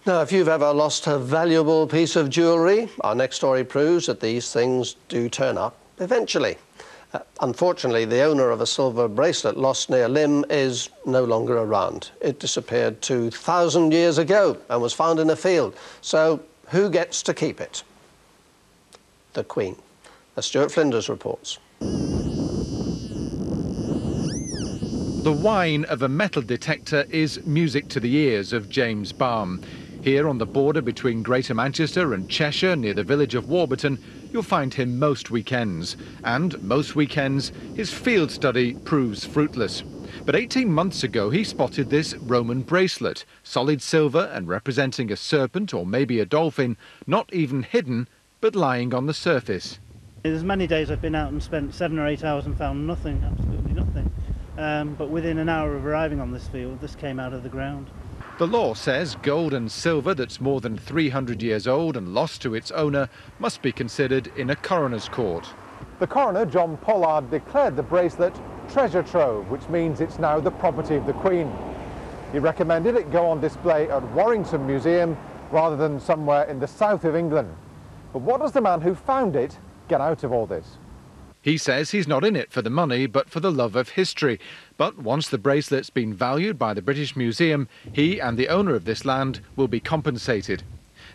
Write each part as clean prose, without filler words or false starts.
Now, if you've ever lost a valuable piece of jewellery, our next story proves that these things do turn up eventually. Unfortunately, the owner of a silver bracelet lost near Lymm is no longer around. It disappeared 2,000 years ago and was found in a field. So who gets to keep it? The Queen. As Stuart Flinders reports. The whine of a metal detector is music to the ears of James Balme. Here on the border between Greater Manchester and Cheshire, near the village of Warburton, you'll find him most weekends. And most weekends, his field study proves fruitless. But 18 months ago, he spotted this Roman bracelet, solid silver and representing a serpent or maybe a dolphin, not even hidden, but lying on the surface. There's many days I've been out and spent 7 or 8 hours and found nothing, absolutely nothing. But within an hour of arriving on this field, this came out of the ground. The law says gold and silver that's more than 300 years old and lost to its owner must be considered in a coroner's court. The coroner, John Pollard, declared the bracelet Treasure Trove, which means it's now the property of the Queen. He recommended it go on display at Warrington Museum rather than somewhere in the south of England. But what does the man who found it get out of all this? He says he's not in it for the money, but for the love of history. But once the bracelet's been valued by the British Museum, he and the owner of this land will be compensated.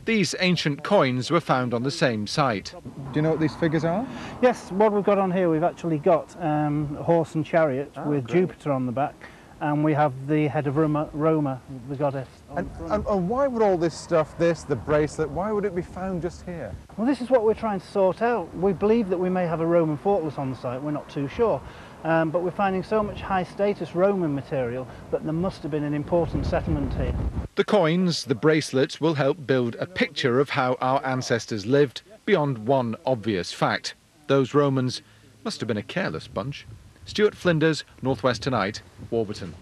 These ancient coins were found on the same site. Do you know what these figures are? Yes, what we've got on here, we've actually got a horse and chariot with great. Jupiter on the back, and we have the head of Roma, the goddess. And why would all this stuff, the bracelet, why would it be found just here? Well, this is what we're trying to sort out. We believe that we may have a Roman fortress on the site, we're not too sure. But we're finding so much high-status Roman material that there must have been an important settlement here. The coins, the bracelets, will help build a picture of how our ancestors lived beyond one obvious fact. Those Romans must have been a careless bunch. Stuart Flinders, North West Tonight, Warburton.